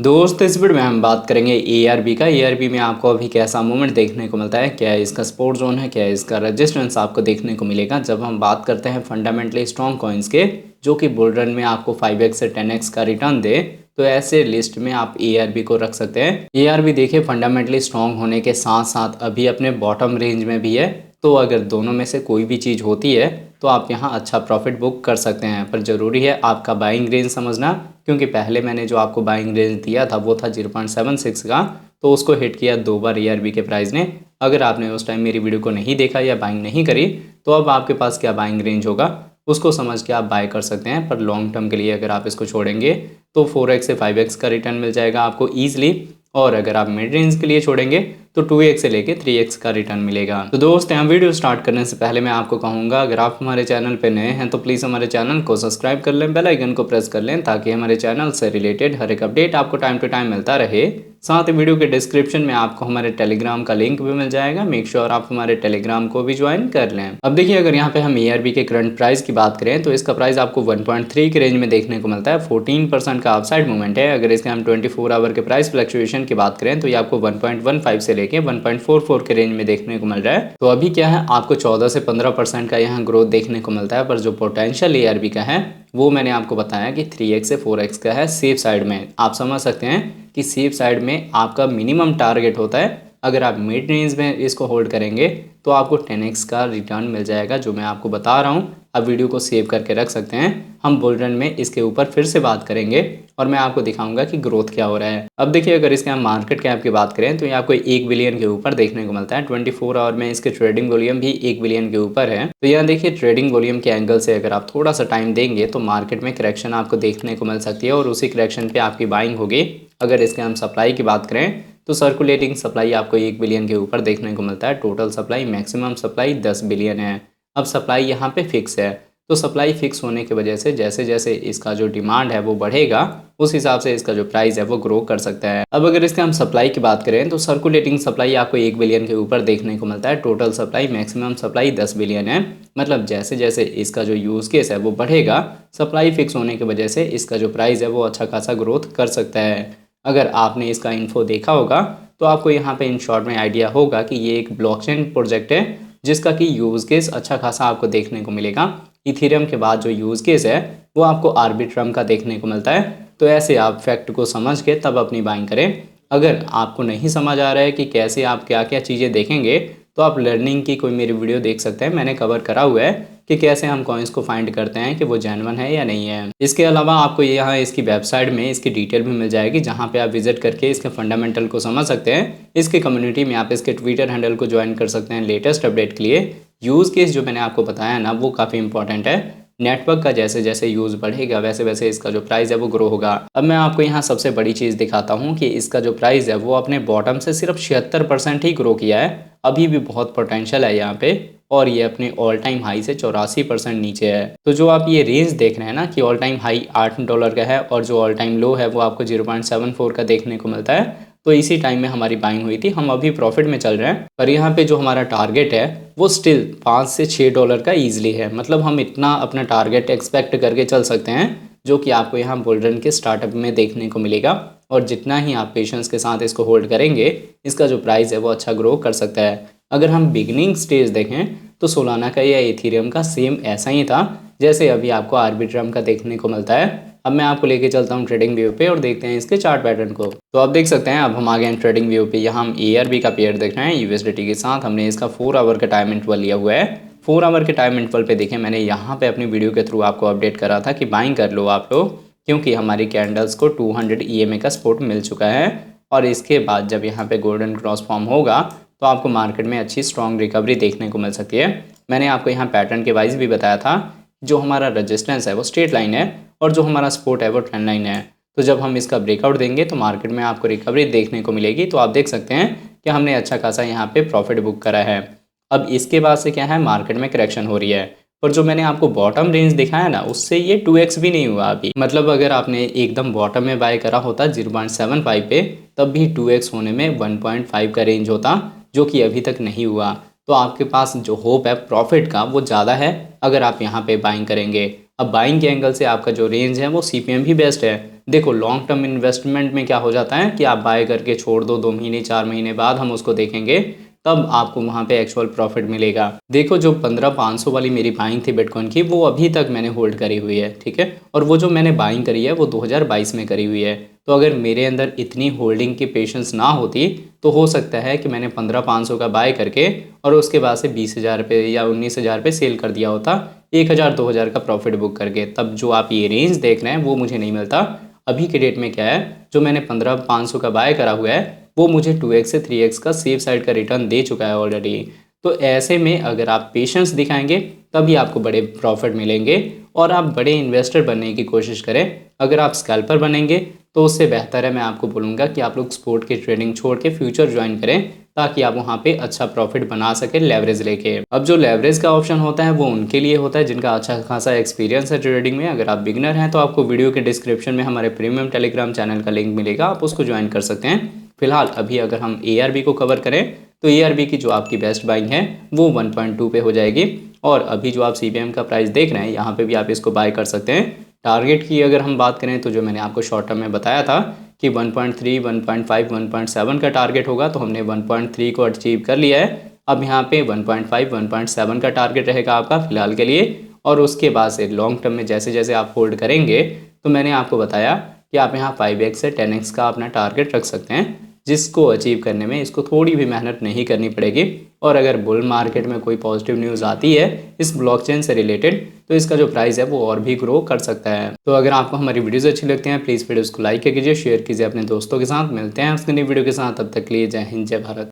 दोस्त इस वीडियो में हम बात करेंगे एआरबी का। एआरबी में आपको अभी कैसा मूवमेंट देखने को मिलता है, क्या इसका सपोर्ट जोन है, क्या इसका रेजिस्टेंस आपको देखने को मिलेगा। जब हम बात करते हैं फंडामेंटली स्ट्रॉन्ग कॉइन्स के जो कि बुल रन में आपको 5x से 10x का रिटर्न दे, तो ऐसे लिस्ट में आप एआरबी को रख सकते हैं। एआरबी देखिए फंडामेंटली स्ट्रॉन्ग होने के साथ साथ अभी अपने बॉटम रेंज में भी है, तो अगर दोनों में से कोई भी चीज़ होती है तो आप यहाँ अच्छा प्रॉफिट बुक कर सकते हैं। पर ज़रूरी है आपका बाइंग रेंज समझना, क्योंकि पहले मैंने जो आपको बाइंग रेंज दिया था वो था 0.76 का, तो उसको हिट किया 2 बार एआरबी के प्राइस ने। अगर आपने उस टाइम मेरी वीडियो को नहीं देखा या बाइंग नहीं करी, तो अब आपके पास क्या बाइंग रेंज होगा उसको समझ के आप बाय कर सकते हैं। पर लॉन्ग टर्म के लिए अगर आप इसको छोड़ेंगे तो 4x से 5x का रिटर्न मिल जाएगा आपको ईजिली, और अगर आप मिड रेंज के लिए छोड़ेंगे तो 2x से लेके 3x का रिटर्न मिलेगा। तो दोस्त यहाँ वीडियो स्टार्ट करने से पहले मैं आपको कहूँगा, अगर आप हमारे चैनल पे नए हैं तो प्लीज़ हमारे चैनल को सब्सक्राइब कर लें, बेल आइकन को प्रेस कर लें, ताकि हमारे चैनल से रिलेटेड हर एक अपडेट आपको टाइम टू टाइम मिलता रहे। साथ ही वीडियो के डिस्क्रिप्शन में आपको हमारे टेलीग्राम का लिंक भी मिल जाएगा, मेक श्योर आप हमारे टेलीग्राम को भी ज्वाइन कर लें। अब देखिए, अगर यहाँ पे हम एआरबी के करंट प्राइस की बात करें तो इसका प्राइस आपको 1.3 के रेंज में देखने को मिलता है। 14% का अपसाइड मूवमेंट है। अगर इसके हम 24 आवर के प्राइस फ्लक्चुएशन की बात करें तो ये आपको 1.15 से लेके 1.44 के रेंज में देखने को मिल रहा है। तो अभी क्या है, आपको 14 से 15% का यहाँ ग्रोथ देखने को मिलता है। पर जो पोटेंशियल एआरबी का है वो मैंने आपको बताया कि 3x से 4x का है सेफ साइड में। आप समझ सकते हैं कि सेफ साइड में आपका मिनिमम टारगेट होता है। अगर आप मिड रेंज में इसको होल्ड करेंगे तो आपको 10x का रिटर्न मिल जाएगा, जो मैं आपको बता रहा हूँ। आप वीडियो को सेव करके रख सकते हैं। हम बुल रन में इसके ऊपर फिर से बात करेंगे और मैं आपको दिखाऊंगा कि ग्रोथ क्या हो रहा है। अब देखिए, अगर इसके हम मार्केट कैप की बात करें तो ये आपको 1 बिलियन के ऊपर देखने को मिलता है। 24 आवर में इसके ट्रेडिंग वॉल्यूम भी 1 बिलियन के ऊपर है। तो यहाँ देखिए, ट्रेडिंग वॉल्यूम के एंगल से अगर आप थोड़ा सा टाइम देंगे तो मार्केट में करेक्शन आपको देखने को मिल सकती है, और उसी करेक्शन पे आपकी बाइंग होगी। अगर इसके हम सप्लाई की बात करें तो सर्कुलेटिंग सप्लाई आपको 1 बिलियन के ऊपर देखने को मिलता है। Total supply, maximum supply 10 billion है। अब सप्लाई यहाँ पे फिक्स है, तो सप्लाई फिक्स होने की वजह से जैसे जैसे इसका जो डिमांड है वो बढ़ेगा, उस हिसाब से इसका जो प्राइस है वो ग्रो कर सकता है। अब अगर इसके हम सप्लाई की बात करें तो सर्कुलेटिंग सप्लाई आपको 1 बिलियन के ऊपर देखने को मिलता है। Total supply, maximum supply 10 billion है। मतलब जैसे जैसे इसका जो यूज़ केस है वो बढ़ेगा, सप्लाई फिक्स होने की वजह से इसका जो प्राइस है वो अच्छा खासा ग्रोथ कर सकता है। अगर आपने इसका इन्फो देखा होगा तो आपको यहाँ पे इन शॉर्ट में आइडिया होगा कि ये एक ब्लॉकचेन प्रोजेक्ट है जिसका कि यूज़ केस अच्छा खासा आपको देखने को मिलेगा। इथेरियम के बाद जो यूज़ केस है वो आपको आर्बिट्रम का देखने को मिलता है। तो ऐसे आप फैक्ट को समझ के तब अपनी बाइंग करें। अगर आपको नहीं समझ आ रहा है कि कैसे आप क्या क्या चीज़ें देखेंगे तो आप लर्निंग की कोई मेरी वीडियो देख सकते हैं। मैंने कवर करा हुआ है कि कैसे हम कॉइन्स को फाइंड करते हैं कि वो जेन्युइन है या नहीं है। इसके अलावा आपको यहाँ इसकी वेबसाइट में इसकी डिटेल भी मिल जाएगी, जहाँ पे आप विजिट करके इसके फंडामेंटल को समझ सकते हैं। इसके कम्युनिटी में आप इसके ट्विटर हैंडल को ज्वाइन कर सकते हैं लेटेस्ट अपडेट के लिए। यूज़ केस जो मैंने आपको बताया ना वो काफ़ी इंपॉर्टेंट है। नेटवर्क का जैसे जैसे यूज़ बढ़ेगा वैसे वैसे इसका जो प्राइस है वो ग्रो होगा। अब मैं आपको यहाँ सबसे बड़ी चीज़ दिखाता हूँ कि इसका जो प्राइस है वो अपने बॉटम से सिर्फ 76% ही ग्रो किया है। अभी भी बहुत पोटेंशियल है यहाँ पे, और ये अपने ऑल टाइम हाई से 84% नीचे है। तो जो आप ये रेंज देख रहे हैं ना कि ऑल टाइम हाई $8 का है और जो ऑल टाइम लो है वो आपको 0.74 का देखने को मिलता है। तो इसी टाइम में हमारी बाइंग हुई थी। हम अभी प्रॉफिट में चल रहे हैं, पर यहाँ पे जो हमारा टारगेट है वो स्टिल $5 से $6 का ईजिली है। मतलब हम इतना अपना टारगेट एक्सपेक्ट करके चल सकते हैं, जो कि आपको यहाँ बुल रन के स्टार्टअप में देखने को मिलेगा। और जितना ही आप पेशेंस के साथ इसको होल्ड करेंगे, इसका जो प्राइस है वो अच्छा ग्रो कर सकता है। अगर हम बिगिनिंग स्टेज देखें तो सोलाना का या इथेरियम का सेम ऐसा ही था जैसे अभी आपको आर्बिट्रम का देखने को मिलता है। अब मैं आपको लेके चलता हूँ ट्रेडिंग व्यू पे और देखते हैं इसके चार्ट पैटर्न को। तो आप देख सकते हैं, अब हम आ गए हैं ट्रेडिंग व्यू पे। यहाँ हम एआरबी का पेयर देख रहे हैं यूएसडीटी के साथ। हमने इसका 4 आवर का टाइम इंटरवल लिया हुआ है। 4 आवर के टाइम इंटरवल पे देखें, मैंने यहाँ पे अपनी वीडियो के थ्रू आपको अपडेट करा था कि बाइंग कर लो आप लोग, क्योंकि हमारी कैंडल्स को 200 EMA का सपोर्ट मिल चुका है। और इसके बाद जब यहाँ पे गोल्डन क्रॉस फॉर्म होगा तो आपको मार्केट में अच्छी स्ट्रॉन्ग रिकवरी देखने को मिल सकती है। मैंने आपको यहाँ पैटर्न के वाइज भी बताया था, जो हमारा रेजिस्टेंस है वो स्ट्रेट लाइन है और जो हमारा सपोर्ट है वो ट्रेंड लाइन है। तो जब हम इसका ब्रेकआउट देंगे तो मार्केट में आपको रिकवरी देखने को मिलेगी। तो आप देख सकते हैं कि हमने अच्छा खासा यहाँ पे प्रॉफिट बुक करा है। अब इसके बाद से क्या है, मार्केट में करेक्शन हो रही है। और जो मैंने आपको बॉटम रेंज दिखाया ना, उससे ये 2x भी नहीं हुआ अभी। मतलब अगर आपने एकदम बॉटम में बाय करा होता 0.75 पे, तब भी 2x होने में 1.5 का रेंज होता, जो कि अभी तक नहीं हुआ। तो आपके पास जो होप है प्रॉफिट का वो ज़्यादा है अगर आप यहाँ पे बाइंग करेंगे। अब बाइंग के एंगल से आपका जो रेंज है वो CPM भी बेस्ट है। देखो लॉन्ग टर्म इन्वेस्टमेंट में क्या हो जाता है कि आप बाय करके छोड़ दो, 2 महीने 4 महीने बाद हम उसको देखेंगे, तब आपको वहाँ पे एक्चुअल प्रॉफिट मिलेगा। देखो जो 15,500 वाली मेरी बाइंग थी बिटकॉइन की, वो अभी तक मैंने होल्ड करी हुई है, ठीक है। और वो जो मैंने बाइंग करी है वो 2022 में करी हुई है। तो अगर मेरे अंदर इतनी होल्डिंग की पेशेंस ना होती तो हो सकता है कि मैंने 15,500 का बाय करके और उसके बाद से 20,000 पे या 19,000 पे सेल कर दिया होता, 1,000 2,000 का प्रॉफिट बुक करके। तब जो आप ये रेंज देख रहे हैं वो मुझे नहीं मिलता। अभी के डेट में क्या है, जो मैंने 15,500 का बाय करा हुआ है वो मुझे 2x से 3x का सेफ साइड का रिटर्न दे चुका है ऑलरेडी। तो ऐसे में अगर आप पेशेंस दिखाएंगे तभी आपको बड़े प्रॉफिट मिलेंगे और आप बड़े इन्वेस्टर बनने की कोशिश करें। अगर आप स्कैल्पर बनेंगे तो उससे बेहतर है, मैं आपको बोलूँगा कि आप लोग स्पोर्ट की ट्रेडिंग छोड़ के फ्यूचर ज्वाइन करें, ताकि आप वहाँ पे अच्छा प्रॉफिट बना सकें लेवरेज लेके। अब जो लेवरेज का ऑप्शन होता है वो उनके लिए होता है जिनका अच्छा खासा एक्सपीरियंस है ट्रेडिंग में। अगर आप बिगनर हैं तो आपको वीडियो के डिस्क्रिप्शन में हमारे प्रीमियम टेलीग्राम चैनल का लिंक मिलेगा, आप उसको ज्वाइन कर सकते हैं। फिलहाल अभी अगर हम ARB को कवर करें तो ARB की जो आपकी बेस्ट बाइंग है वो 1.2 पे हो जाएगी। और अभी जो आप CPM का प्राइस देख रहे हैं यहाँ पे भी आप इसको बाय कर सकते हैं। टारगेट की अगर हम बात करें तो जो मैंने आपको शॉर्ट टर्म में बताया था कि 1.3, 1.5, 1.7 का टारगेट होगा, तो हमने 1.3 को अचीव कर लिया है। अब यहाँ पे 1.5, 1.7 का टारगेट रहेगा आपका फिलहाल के लिए। और उसके बाद से लॉन्ग टर्म में जैसे जैसे आप होल्ड करेंगे तो मैंने आपको बताया कि आप यहाँ 5x से 10x का अपना टारगेट रख सकते हैं, जिसको अचीव करने में इसको थोड़ी भी मेहनत नहीं करनी पड़ेगी। और अगर बुल मार्केट में कोई पॉजिटिव न्यूज़ आती है इस ब्लॉकचेन से रिलेटेड तो इसका जो प्राइस है वो और भी ग्रो कर सकता है। तो अगर आपको हमारी वीडियोज़ अच्छी लगती हैं प्लीज़ वीडियोज़ को लाइक कीजिए, शेयर कीजिए अपने दोस्तों के साथ। मिलते हैं उसके नई वीडियो के साथ, तब तक के लिए जय हिंद जय भारत।